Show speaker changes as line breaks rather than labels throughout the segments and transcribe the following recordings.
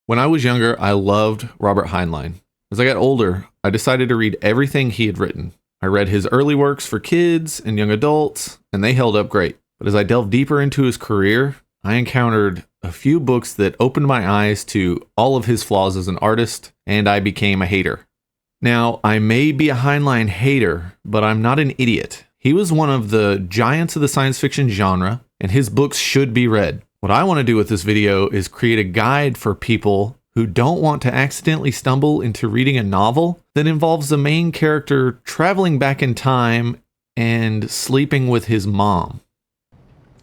When I was younger, I loved Robert Heinlein. As I got older, I decided to read everything he had written. I read his early works for kids and young adults, and they held up great. But as I delved deeper into his career, I encountered a few books that opened my eyes to all of his flaws as an artist, and I became a hater. Now, I may be a Heinlein hater, but I'm not an idiot. He was one of the giants of the science fiction genre, and his books should be read. What I want to do with this video is create a guide for people who don't want to accidentally stumble into reading a novel that involves the main character traveling back in time and sleeping with his mom.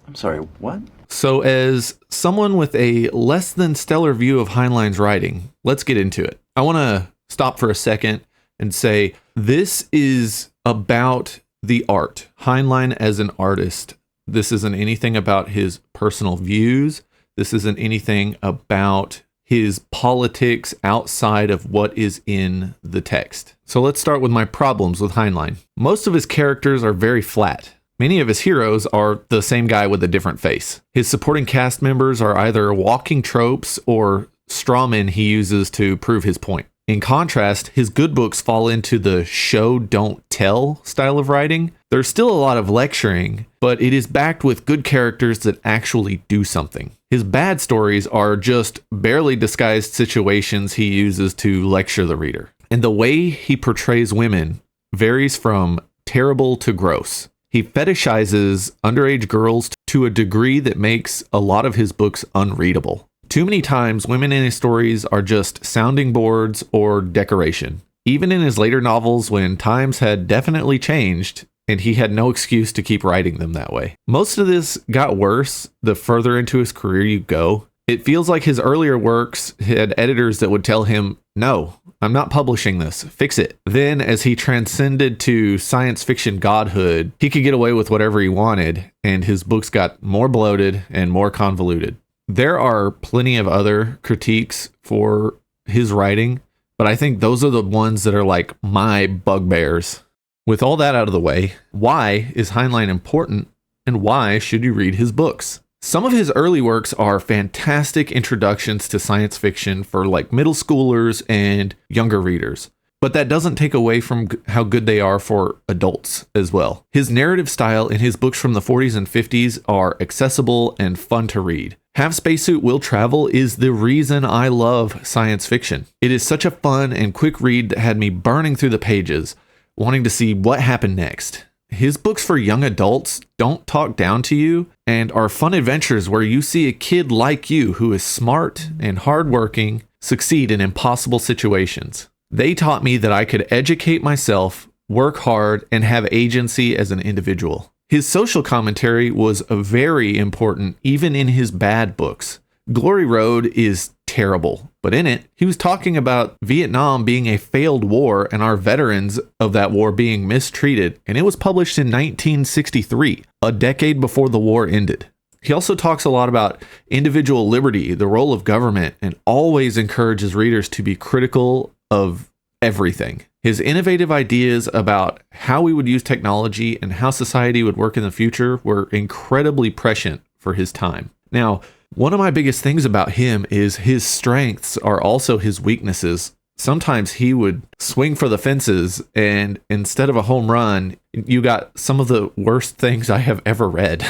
I'm sorry, what?
So as someone with a less than stellar view of Heinlein's writing, let's get into it. I want to stop for a second and say this is about the art. Heinlein as an artist. This isn't anything about his personal views. This isn't anything about his politics outside of what is in the text. So let's start with my problems with Heinlein. Most of his characters are very flat. Many of his heroes are the same guy with a different face. His supporting cast members are either walking tropes or strawmen he uses to prove his point. In contrast, his good books fall into the show, don't tell style of writing. There's still a lot of lecturing, but it is backed with good characters that actually do something. His bad stories are just barely disguised situations he uses to lecture the reader. And the way he portrays women varies from terrible to gross. He fetishizes underage girls to a degree that makes a lot of his books unreadable. Too many times, women in his stories are just sounding boards or decoration. Even in his later novels, when times had definitely changed, and he had no excuse to keep writing them that way. Most of this got worse the further into his career you go. It feels like his earlier works had editors that would tell him, "No, I'm not publishing this, fix it." Then, as he transcended to science fiction godhood, he could get away with whatever he wanted, and his books got more bloated and more convoluted. There are plenty of other critiques for his writing, but I think those are the ones that are like my bugbears. With all that out of the way, why is Heinlein important and why should you read his books? Some of his early works are fantastic introductions to science fiction for like middle schoolers and younger readers. But that doesn't take away from how good they are for adults as well. His narrative style in his books from the 40s and 50s are accessible and fun to read. Have Spacesuit Will Travel is the reason I love science fiction. It is such a fun and quick read that had me burning through the pages, wanting to see what happened next. His books for young adults don't talk down to you and are fun adventures where you see a kid like you who is smart and hardworking succeed in impossible situations. They taught me that I could educate myself, work hard, and have agency as an individual. His social commentary was very important even in his bad books. Glory Road is terrible, but in it, he was talking about Vietnam being a failed war and our veterans of that war being mistreated, and it was published in 1963, a decade before the war ended. He also talks a lot about individual liberty, the role of government, and always encourages readers to be critical of everything. His innovative ideas about how we would use technology and how society would work in the future were incredibly prescient for his time. Now, one of my biggest things about him is his strengths are also his weaknesses. Sometimes he would swing for the fences, and instead of a home run, you got some of the worst things I have ever read.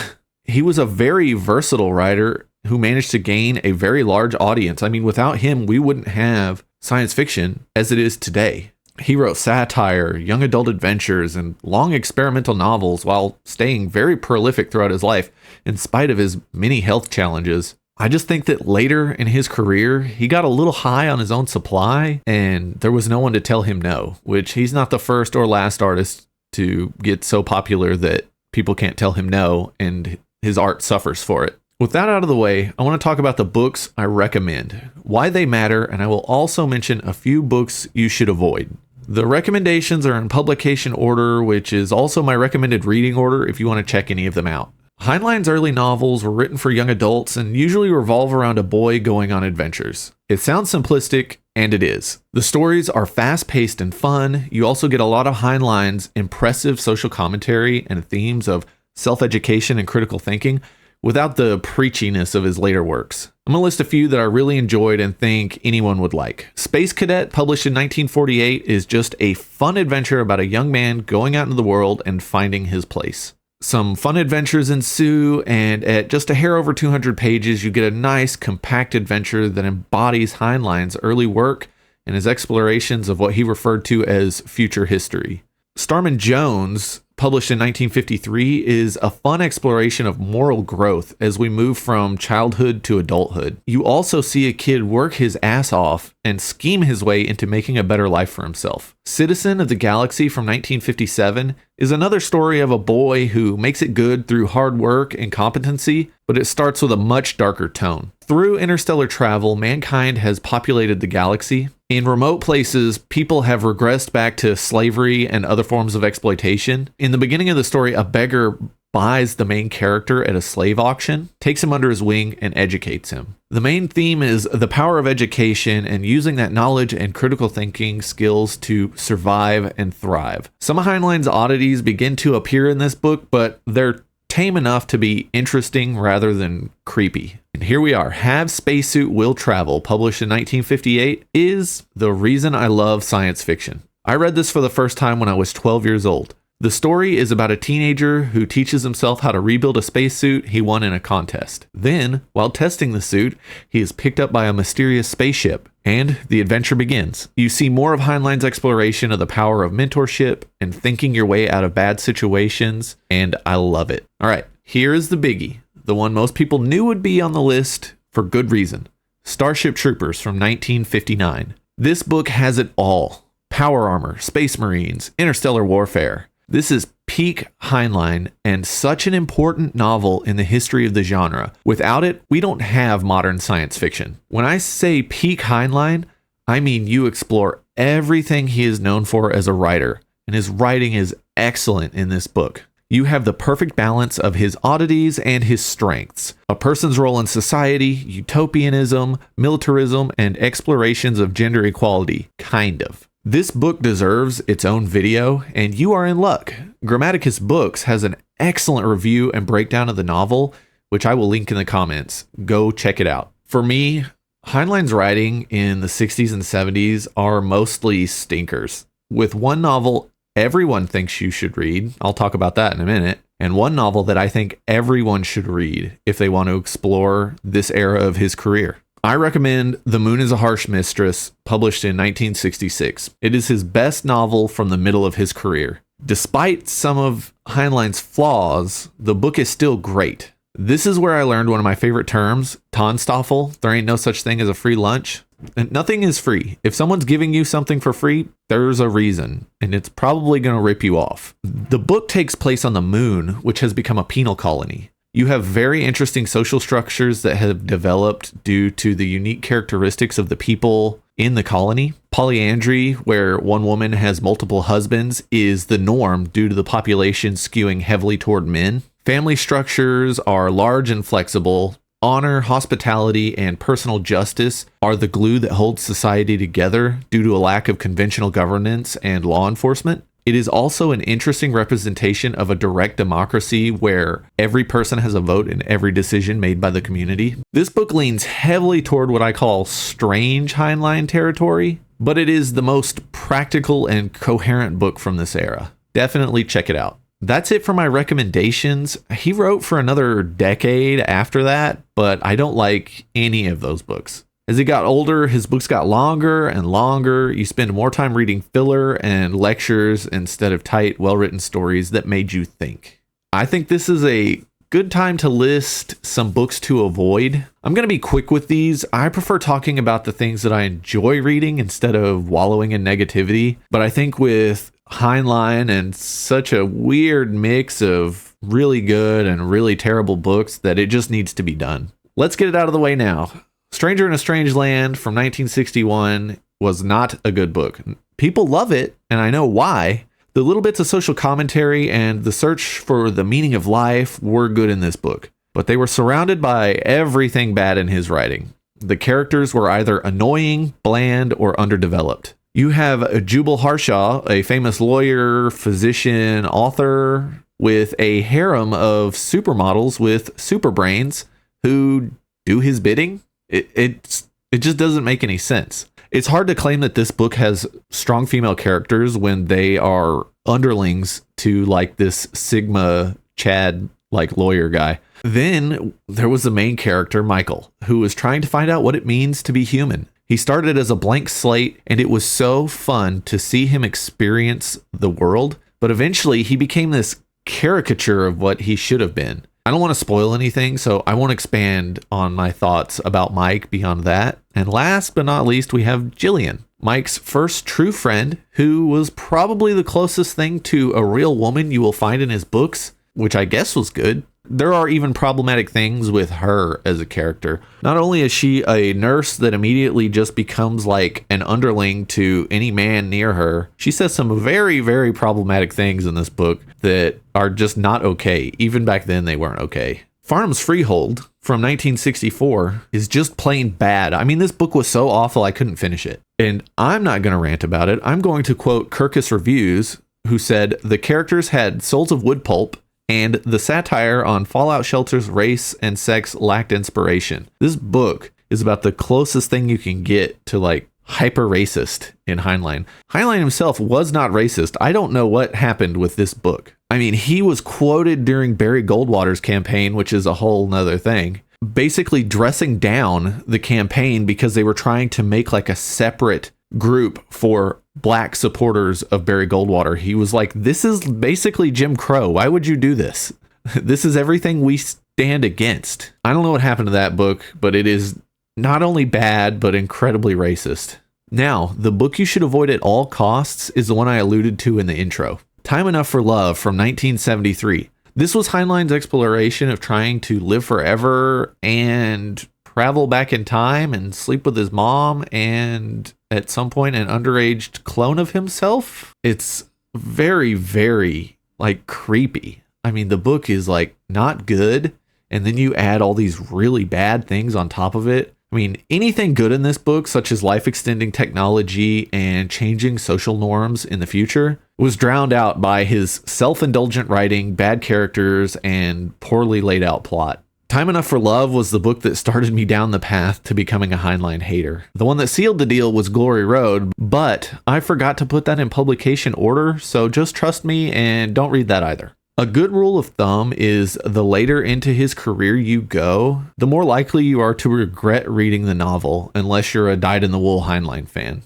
He was a very versatile writer who managed to gain a very large audience. I mean, without him, we wouldn't have science fiction as it is today. He wrote satire, young adult adventures, and long experimental novels while staying very prolific throughout his life, in spite of his many health challenges. I just think that later in his career, he got a little high on his own supply, and there was no one to tell him no, which he's not the first or last artist to get so popular that people can't tell him no, and his art suffers for it. With that out of the way, I want to talk about the books I recommend, why they matter, and I will also mention a few books you should avoid. The recommendations are in publication order, which is also my recommended reading order if you want to check any of them out. Heinlein's early novels were written for young adults and usually revolve around a boy going on adventures. It sounds simplistic, and it is. The stories are fast-paced and fun. You also get a lot of Heinlein's impressive social commentary and themes of self-education and critical thinking, without the preachiness of his later works. I'm going to list a few that I really enjoyed and think anyone would like. Space Cadet, published in 1948, is just a fun adventure about a young man going out into the world and finding his place. Some fun adventures ensue, and at just a hair over 200 pages, you get a nice, compact adventure that embodies Heinlein's early work and his explorations of what he referred to as future history. Starman Jones, published in 1953, is a fun exploration of moral growth as we move from childhood to adulthood. You also see a kid work his ass off and scheme his way into making a better life for himself. Citizen of the Galaxy from 1957 is another story of a boy who makes it good through hard work and competency, but it starts with a much darker tone. Through interstellar travel, mankind has populated the galaxy. In remote places, people have regressed back to slavery and other forms of exploitation. In the beginning of the story, a beggar buys the main character at a slave auction, takes him under his wing, and educates him. The main theme is the power of education and using that knowledge and critical thinking skills to survive and thrive. Some of Heinlein's oddities begin to appear in this book, but they're tame enough to be interesting rather than creepy. And here we are. Have Spacesuit Will Travel, published in 1958, is the reason I love science fiction. I read this for the first time when I was 12 years old. The story is about a teenager who teaches himself how to rebuild a spacesuit he won in a contest. Then, while testing the suit, he is picked up by a mysterious spaceship, and the adventure begins. You see more of Heinlein's exploration of the power of mentorship and thinking your way out of bad situations, and I love it. All right, here is the biggie, the one most people knew would be on the list for good reason. Starship Troopers from 1959. This book has it all. Power armor, space marines, interstellar warfare. This is peak Heinlein and such an important novel in the history of the genre. Without it, we don't have modern science fiction. When I say peak Heinlein, I mean you explore everything he is known for as a writer, and his writing is excellent in this book. You have the perfect balance of his oddities and his strengths, a person's role in society, utopianism, militarism, and explorations of gender equality, kind of. This book deserves its own video, and you are in luck. Grammaticus Books has an excellent review and breakdown of the novel, which I will link in the comments. Go check it out. For me, Heinlein's writing in the 60s and 70s are mostly stinkers. With one novel everyone thinks you should read, I'll talk about that in a minute, and one novel that I think everyone should read if they want to explore this era of his career. I recommend The Moon is a Harsh Mistress, published in 1966. It is his best novel from the middle of his career. Despite some of Heinlein's flaws, the book is still great. This is where I learned one of my favorite terms, Tonstoffel. There ain't no such thing as a free lunch. And nothing is free. If someone's giving you something for free, there's a reason, and it's probably going to rip you off. The book takes place on the moon, which has become a penal colony. You have very interesting social structures that have developed due to the unique characteristics of the people in the colony. Polyandry, where one woman has multiple husbands, is the norm due to the population skewing heavily toward men. Family structures are large and flexible. Honor, hospitality, and personal justice are the glue that holds society together due to a lack of conventional governance and law enforcement. It is also an interesting representation of a direct democracy where every person has a vote in every decision made by the community. This book leans heavily toward what I call strange Heinlein territory, but it is the most practical and coherent book from this era. Definitely check it out. That's it for my recommendations. He wrote for another decade after that, but I don't like any of those books. As he got older, his books got longer and longer. You spend more time reading filler and lectures instead of tight, well-written stories that made you think. I think this is a good time to list some books to avoid. I'm going to be quick with these. I prefer talking about the things that I enjoy reading instead of wallowing in negativity. But I think with Heinlein and such a weird mix of really good and really terrible books that it just needs to be done. Let's get it out of the way now. Stranger in a Strange Land from 1961 was not a good book. People love it, and I know why. The little bits of social commentary and the search for the meaning of life were good in this book, but they were surrounded by everything bad in his writing. The characters were either annoying, bland, or underdeveloped. You have Jubal Harshaw, a famous lawyer, physician, author, with a harem of supermodels with super brains who do his bidding. It just doesn't make any sense. It's hard to claim that this book has strong female characters when they are underlings to like this Sigma Chad like lawyer guy. Then there was the main character, Michael, who was trying to find out what it means to be human. He started as a blank slate, and it was so fun to see him experience the world, but eventually he became this caricature of what he should have been. I don't want to spoil anything, so I won't expand on my thoughts about Mike beyond that. And last but not least, we have Jillian, Mike's first true friend, who was probably the closest thing to a real woman you will find in his books, which I guess was good. There are even problematic things with her as a character. Not only is she a nurse that immediately just becomes like an underling to any man near her, she says some very, very problematic things in this book that are just not okay. Even back then, they weren't okay. Farnham's Freehold from 1964 is just plain bad. I mean, this book was so awful, I couldn't finish it. And I'm not going to rant about it. I'm going to quote Kirkus Reviews, who said, "The characters had souls of wood pulp, and the satire on fallout shelters, race, and sex lacked inspiration." This book is about the closest thing you can get to like hyper racist in Heinlein. Heinlein himself was not racist. I don't know what happened with this book. I mean, he was quoted during Barry Goldwater's campaign, which is a whole nother thing, basically dressing down the campaign because they were trying to make like a separate group for black supporters of Barry Goldwater. He was like, this is basically Jim Crow. Why would you do this? This is everything we stand against. I don't know what happened to that book, but it is not only bad, but incredibly racist. Now, the book you should avoid at all costs is the one I alluded to in the intro. Time Enough for Love from 1973. This was Heinlein's exploration of trying to live forever and travel back in time and sleep with his mom and at some point an underage clone of himself. It's very, very like creepy. I mean, the book is like not good, and then you add all these really bad things on top of it. I mean, anything good in this book, such as life extending technology and changing social norms in the future, was drowned out by his self-indulgent writing, bad characters, and poorly laid out plot. Time Enough for Love was the book that started me down the path to becoming a Heinlein hater. The one that sealed the deal was Glory Road, but I forgot to put that in publication order, so just trust me and don't read that either. A good rule of thumb is the later into his career you go, the more likely you are to regret reading the novel, unless you're a dyed-in-the-wool Heinlein fan.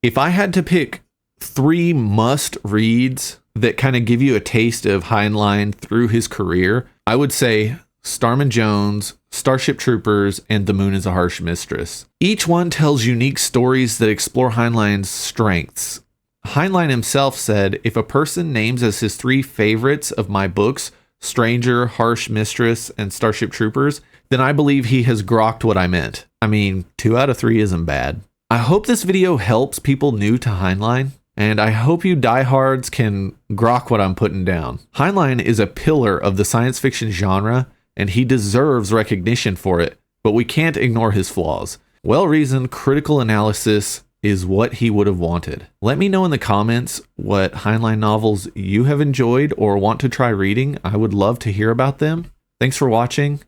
If I had to pick 3 must-reads that kind of give you a taste of Heinlein through his career, I would say Starman Jones, Starship Troopers, and The Moon is a Harsh Mistress. Each one tells unique stories that explore Heinlein's strengths. Heinlein himself said, "If a person names as his 3 favorites of my books, Stranger, Harsh Mistress, and Starship Troopers, then I believe he has grokked what I meant." I mean, 2 out of 3 isn't bad. I hope this video helps people new to Heinlein, and I hope you diehards can grok what I'm putting down. Heinlein is a pillar of the science fiction genre, and he deserves recognition for it, but we can't ignore his flaws. Well-reasoned critical analysis is what he would have wanted. Let me know in the comments what Heinlein novels you have enjoyed or want to try reading. I would love to hear about them. Thanks for watching,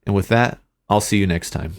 and with that, I'll see you next time.